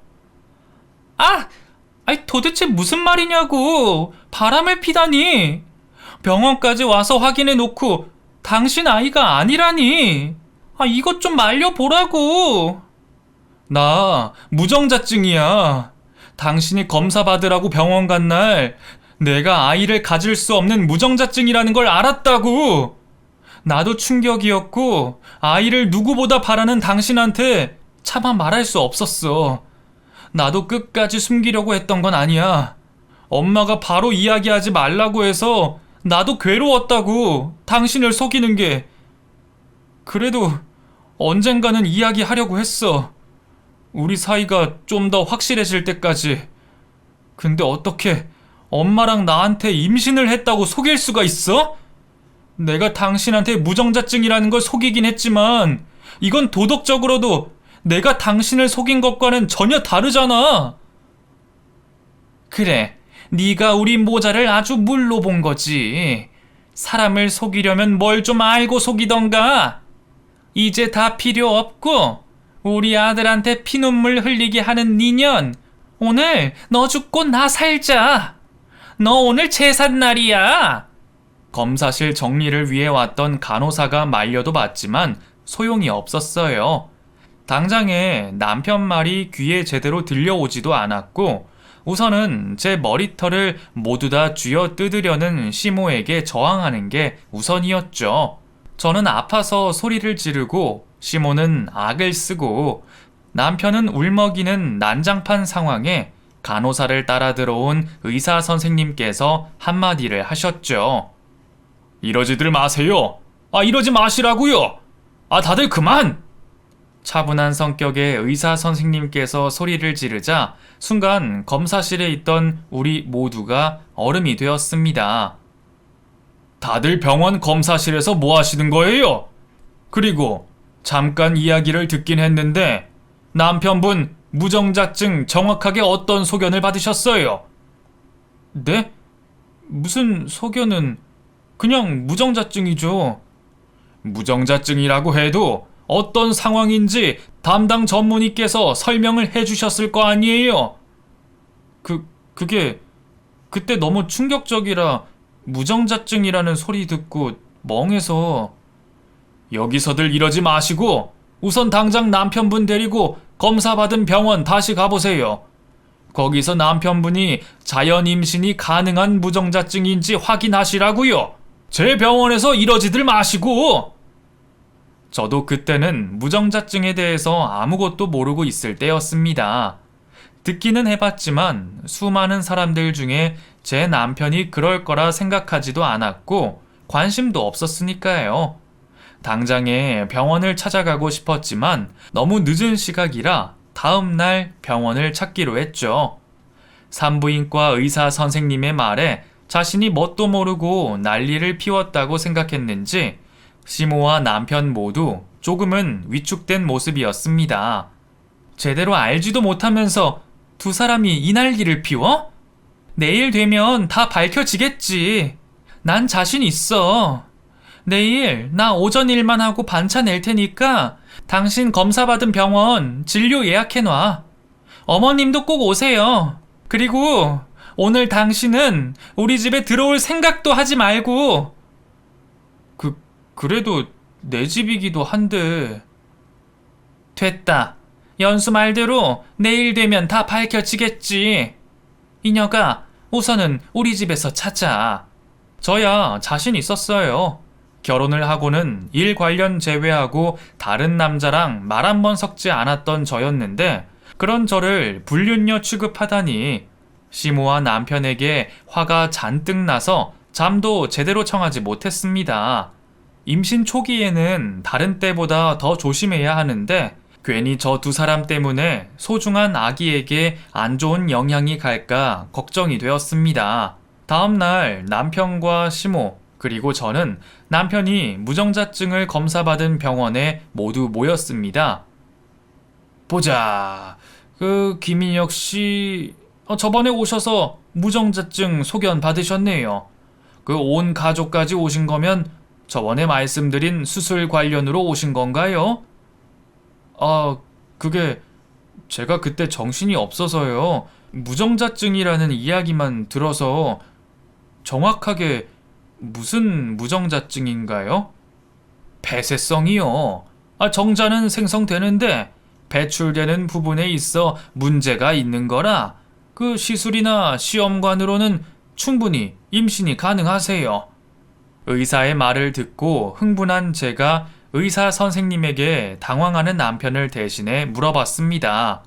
아이 도대체 무슨 말이냐고! 바람을 피다니! 병원까지 와서 확인해 놓고 당신 아이가 아니라니! 이것 좀 말려보라고! 나 무정자증이야. 당신이 검사 받으라고 병원 간 날 내가 아이를 가질 수 없는 무정자증이라는 걸 알았다고! 나도 충격이었고 아이를 누구보다 바라는 당신한테 차마 말할 수 없었어. 나도 끝까지 숨기려고 했던 건 아니야. 엄마가 바로 이야기하지 말라고 해서 나도 괴로웠다고, 당신을 속이는 게. 그래도 언젠가는 이야기하려고 했어. 우리 사이가 좀 더 확실해질 때까지. 근데 어떻게 엄마랑 나한테 임신을 했다고 속일 수가 있어? 내가 당신한테 무정자증이라는 걸 속이긴 했지만 이건 도덕적으로도 내가 당신을 속인 것과는 전혀 다르잖아. 그래, 네가 우리 모자를 아주 물로 본 거지. 사람을 속이려면 뭘 좀 알고 속이던가. 이제 다 필요 없고 우리 아들한테 피눈물 흘리게 하는 니년, 오늘 너 죽고 나 살자. 너 오늘 제삿날이야. 검사실 정리를 위해 왔던 간호사가 말려도 봤지만 소용이 없었어요. 당장에 남편 말이 귀에 제대로 들려오지도 않았고 우선은 제 머리털을 모두 다 쥐어 뜯으려는 시모에게 저항하는 게 우선이었죠. 저는 아파서 소리를 지르고 시모는 악을 쓰고 남편은 울먹이는 난장판 상황에 간호사를 따라 들어온 의사 선생님께서 한마디를 하셨죠. 이러지들 마세요. 이러지 마시라고요. 다들 그만! 차분한 성격의 의사 선생님께서 소리를 지르자 순간 검사실에 있던 우리 모두가 얼음이 되었습니다. 다들 병원 검사실에서 뭐 하시는 거예요? 그리고 잠깐 이야기를 듣긴 했는데 남편분 무정자증 정확하게 어떤 소견을 받으셨어요? 네? 무슨 소견은 그냥 무정자증이죠. 무정자증이라고 해도 어떤 상황인지 담당 전문의께서 설명을 해주셨을 거 아니에요? 그게 그때 너무 충격적이라 무정자증이라는 소리 듣고 멍해서. 여기서들 이러지 마시고 우선 당장 남편분 데리고 검사 받은 병원 다시 가보세요. 거기서 남편분이 자연 임신이 가능한 무정자증인지 확인하시라고요. 제 병원에서 이러지들 마시고. 저도 그때는 무정자증에 대해서 아무것도 모르고 있을 때였습니다. 듣기는 해봤지만 수많은 사람들 중에 제 남편이 그럴 거라 생각하지도 않았고 관심도 없었으니까요. 당장에 병원을 찾아가고 싶었지만 너무 늦은 시각이라 다음날 병원을 찾기로 했죠. 산부인과 의사 선생님의 말에 자신이 뭣도 모르고 난리를 피웠다고 생각했는지 시모와 남편 모두 조금은 위축된 모습이었습니다. 제대로 알지도 못하면서 두 사람이 이 난리를 피워? 내일 되면 다 밝혀지겠지. 난 자신 있어. 내일 나 오전 일만 하고 반차 낼 테니까 당신 검사 받은 병원 진료 예약해놔. 어머님도 꼭 오세요. 그리고 오늘 당신은 우리 집에 들어올 생각도 하지 말고. 그래도 내 집이기도 한데. 됐다. 연수 말대로 내일 되면 다 밝혀지겠지. 이녀가 우선은 우리 집에서 찾아. 저야 자신 있었어요. 결혼을 하고는 일 관련 제외하고 다른 남자랑 말 한 번 섞지 않았던 저였는데 그런 저를 불륜녀 취급하다니. 시모와 남편에게 화가 잔뜩 나서 잠도 제대로 청하지 못했습니다. 임신 초기에는 다른 때보다 더 조심해야 하는데 괜히 저 두 사람 때문에 소중한 아기에게 안 좋은 영향이 갈까 걱정이 되었습니다. 다음날 남편과 시모, 그리고 저는 남편이 무정자증을 검사받은 병원에 모두 모였습니다. 보자. 김인혁 씨, 저번에 오셔서 무정자증 소견 받으셨네요. 온 가족까지 오신 거면 저번에 말씀드린 수술 관련으로 오신 건가요? 그게 제가 그때 정신이 없어서요. 무정자증이라는 이야기만 들어서 정확하게 무슨 무정자증인가요? 폐쇄성이요. 정자는 생성되는데 배출되는 부분에 있어 문제가 있는 거라 시술이나 시험관으로는 충분히 임신이 가능하세요. 의사의 말을 듣고 흥분한 제가 의사 선생님에게 당황하는 남편을 대신해 물어봤습니다.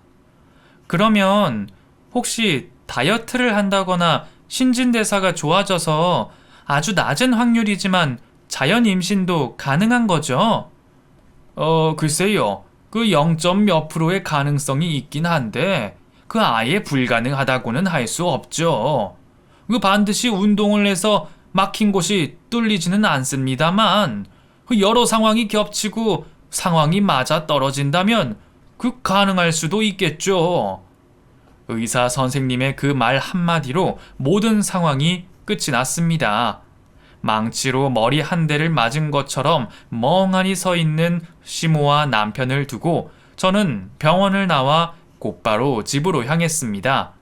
그러면 혹시 다이어트를 한다거나 신진대사가 좋아져서 아주 낮은 확률이지만 자연 임신도 가능한 거죠? 글쎄요. 0점 몇 프로의 가능성이 있긴 한데 아예 불가능하다고는 할 수 없죠. 반드시 운동을 해서 막힌 곳이 뚫리지는 않습니다만 여러 상황이 겹치고 상황이 맞아 떨어진다면 가능할 수도 있겠죠. 의사 선생님의 그 말 한마디로 모든 상황이 끝이 났습니다. 망치로 머리 한 대를 맞은 것처럼 멍하니 서 있는 시모와 남편을 두고 저는 병원을 나와 곧바로 집으로 향했습니다.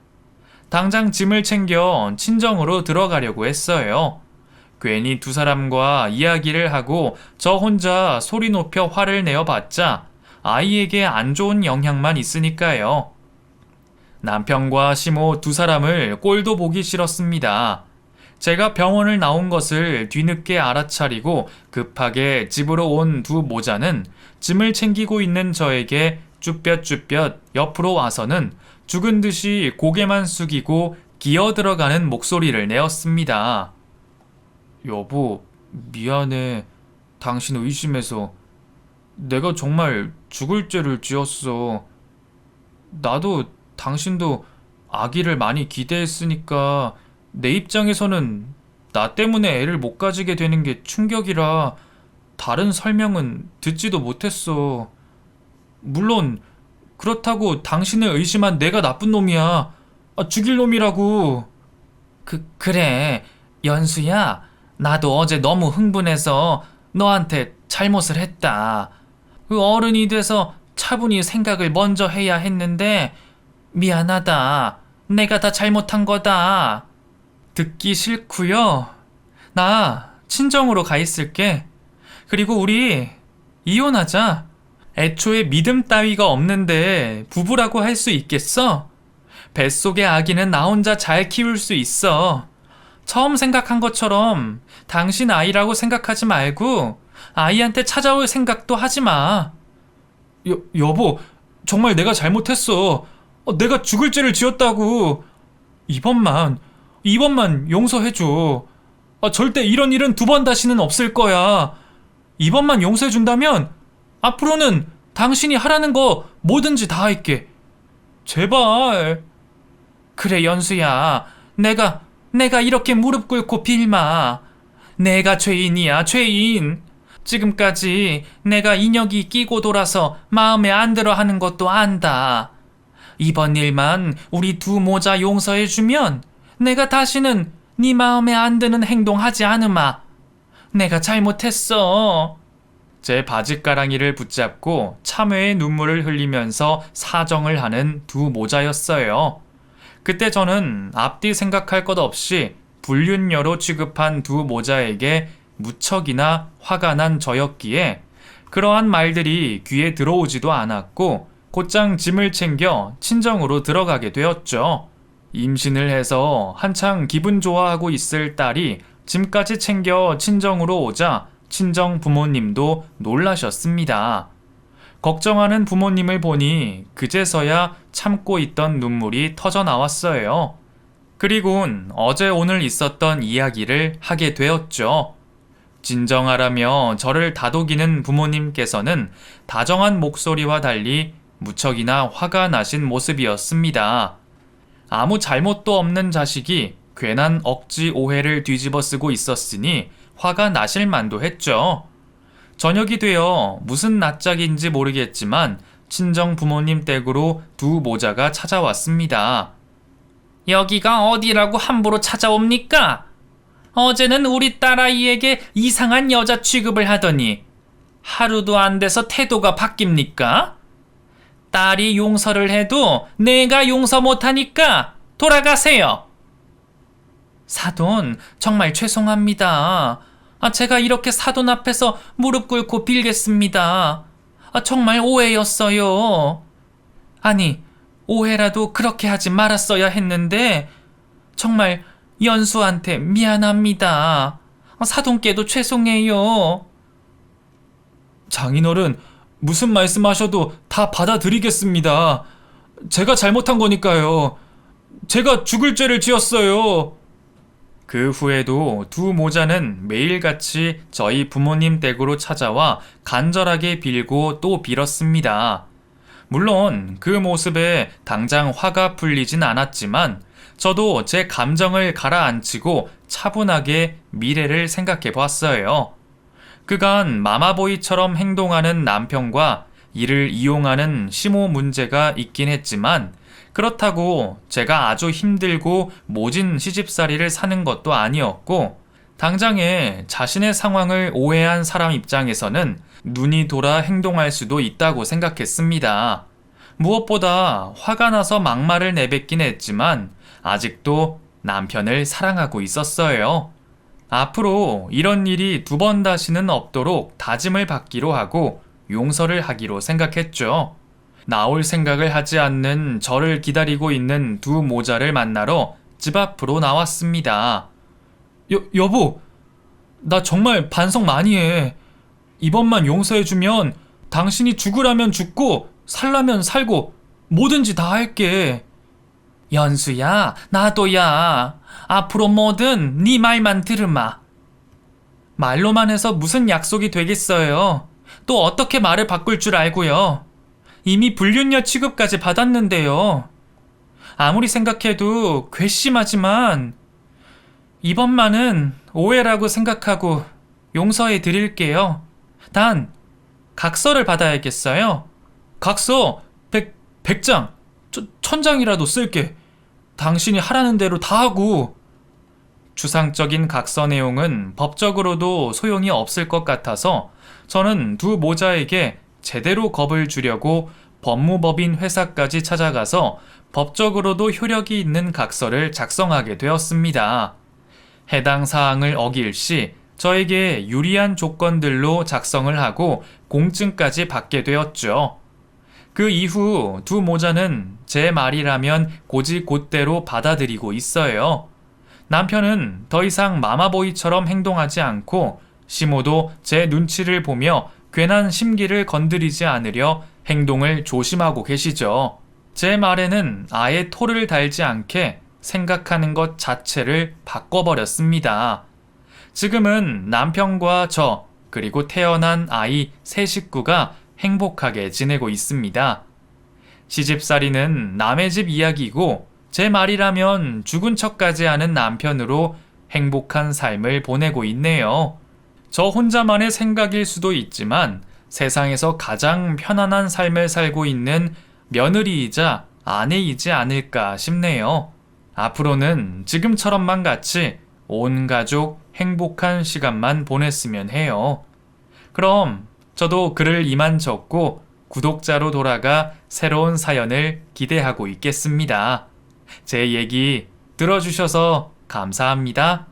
당장 짐을 챙겨 친정으로 들어가려고 했어요. 괜히 두 사람과 이야기를 하고 저 혼자 소리 높여 화를 내어봤자 아이에게 안 좋은 영향만 있으니까요. 남편과 시모 두 사람을 꼴도 보기 싫었습니다. 제가 병원을 나온 것을 뒤늦게 알아차리고 급하게 집으로 온 두 모자는 짐을 챙기고 있는 저에게 쭈뼛쭈뼛 옆으로 와서는 죽은 듯이 고개만 숙이고 기어 들어가는 목소리를 내었습니다. 여보, 미안해. 당신 의심해서. 내가 정말 죽을 죄를 지었어. 나도 당신도 아기를 많이 기대했으니까 내 입장에서는 나 때문에 애를 못 가지게 되는 게 충격이라 다른 설명은 듣지도 못했어. 물론 그렇다고 당신을 의심한 내가 나쁜 놈이야. 죽일 놈이라고. 그래. 연수야, 나도 어제 너무 흥분해서 너한테 잘못을 했다. 어른이 돼서 차분히 생각을 먼저 해야 했는데 미안하다. 내가 다 잘못한 거다. 듣기 싫구요. 나 친정으로 가 있을게. 그리고 우리 이혼하자. 애초에 믿음 따위가 없는데 부부라고 할 수 있겠어? 뱃속의 아기는 나 혼자 잘 키울 수 있어. 처음 생각한 것처럼 당신 아이라고 생각하지 말고 아이한테 찾아올 생각도 하지 마. 여보, 정말 내가 잘못했어. 내가 죽을 죄를 지었다고. 이번만 용서해줘. 절대 이런 일은 두 번 다시는 없을 거야. 이번만 용서해준다면 앞으로는 당신이 하라는 거 뭐든지 다 할게. 제발. 그래, 연수야. 내가 이렇게 무릎 꿇고 빌마. 내가 죄인이야, 죄인. 지금까지 내가 인혁이 끼고 돌아서 마음에 안 들어 하는 것도 안다. 이번 일만 우리 두 모자 용서해주면 내가 다시는 네 마음에 안 드는 행동하지 않으마. 내가 잘못했어. 제 바짓가랑이를 붙잡고 참회의 눈물을 흘리면서 사정을 하는 두 모자였어요. 그때 저는 앞뒤 생각할 것 없이 불륜녀로 취급한 두 모자에게 무척이나 화가 난 저였기에 그러한 말들이 귀에 들어오지도 않았고 곧장 짐을 챙겨 친정으로 들어가게 되었죠. 임신을 해서 한창 기분 좋아하고 있을 딸이 짐까지 챙겨 친정으로 오자 친정 부모님도 놀라셨습니다. 걱정하는 부모님을 보니 그제서야 참고 있던 눈물이 터져 나왔어요. 그리곤 어제 오늘 있었던 이야기를 하게 되었죠. 진정하라며 저를 다독이는 부모님께서는 다정한 목소리와 달리 무척이나 화가 나신 모습이었습니다. 아무 잘못도 없는 자식이 괜한 억지 오해를 뒤집어 쓰고 있었으니 화가 나실 만도 했죠. 저녁이 되어 무슨 낯짝인지 모르겠지만 친정 부모님 댁으로 두 모자가 찾아왔습니다. 여기가 어디라고 함부로 찾아옵니까? 어제는 우리 딸아이에게 이상한 여자 취급을 하더니 하루도 안 돼서 태도가 바뀝니까? 딸이 용서를 해도 내가 용서 못하니까 돌아가세요. 사돈, 정말 죄송합니다. 제가 이렇게 사돈 앞에서 무릎 꿇고 빌겠습니다. 정말 오해였어요. 아니, 오해라도 그렇게 하지 말았어야 했는데 정말 연수한테 미안합니다. 사돈께도 죄송해요. 장인어른, 무슨 말씀하셔도 다 받아들이겠습니다. 제가 잘못한 거니까요. 제가 죽을 죄를 지었어요. 그 후에도 두 모자는 매일같이 저희 부모님 댁으로 찾아와 간절하게 빌고 또 빌었습니다. 물론 그 모습에 당장 화가 풀리진 않았지만 저도 제 감정을 가라앉히고 차분하게 미래를 생각해 보았어요. 그간 마마보이처럼 행동하는 남편과 이를 이용하는 시모 문제가 있긴 했지만 그렇다고 제가 아주 힘들고 모진 시집살이를 사는 것도 아니었고 당장에 자신의 상황을 오해한 사람 입장에서는 눈이 돌아 행동할 수도 있다고 생각했습니다. 무엇보다 화가 나서 막말을 내뱉긴 했지만 아직도 남편을 사랑하고 있었어요. 앞으로 이런 일이 두 번 다시는 없도록 다짐을 받기로 하고 용서를 하기로 생각했죠. 나올 생각을 하지 않는 저를 기다리고 있는 두 모자를 만나러 집 앞으로 나왔습니다. 여보, 나 정말 반성 많이 해. 이번만 용서해주면 당신이 죽으라면 죽고 살라면 살고 뭐든지 다 할게. 연수야, 나도야. 앞으로 뭐든 네 말만 들으마. 말로만 해서 무슨 약속이 되겠어요. 또 어떻게 말을 바꿀 줄 알고요. 이미 불륜녀 취급까지 받았는데요. 아무리 생각해도 괘씸하지만 이번만은 오해라고 생각하고 용서해 드릴게요. 단 각서를 받아야겠어요. 각서 100장, 1000장이라도 쓸게. 당신이 하라는 대로 다 하고. 추상적인 각서 내용은 법적으로도 소용이 없을 것 같아서 저는 두 모자에게 제대로 겁을 주려고 법무법인 회사까지 찾아가서 법적으로도 효력이 있는 각서를 작성하게 되었습니다. 해당 사항을 어길 시 저에게 유리한 조건들로 작성을 하고 공증까지 받게 되었죠. 그 이후 두 모자는 제 말이라면 곧이곧대로 받아들이고 있어요. 남편은 더 이상 마마보이처럼 행동하지 않고 시모도 제 눈치를 보며 괜한 심기를 건드리지 않으려 행동을 조심하고 계시죠. 제 말에는 아예 토를 달지 않게 생각하는 것 자체를 바꿔버렸습니다. 지금은 남편과 저, 그리고 태어난 아이 세 식구가 행복하게 지내고 있습니다. 시집살이는 남의 집 이야기고 제 말이라면 죽은 척까지 하는 남편으로 행복한 삶을 보내고 있네요. 저 혼자만의 생각일 수도 있지만 세상에서 가장 편안한 삶을 살고 있는 며느리이자 아내이지 않을까 싶네요. 앞으로는 지금처럼만 같이 온 가족 행복한 시간만 보냈으면 해요. 그럼 저도 글을 이만 적고 구독자로 돌아가 새로운 사연을 기대하고 있겠습니다. 제 얘기 들어주셔서 감사합니다.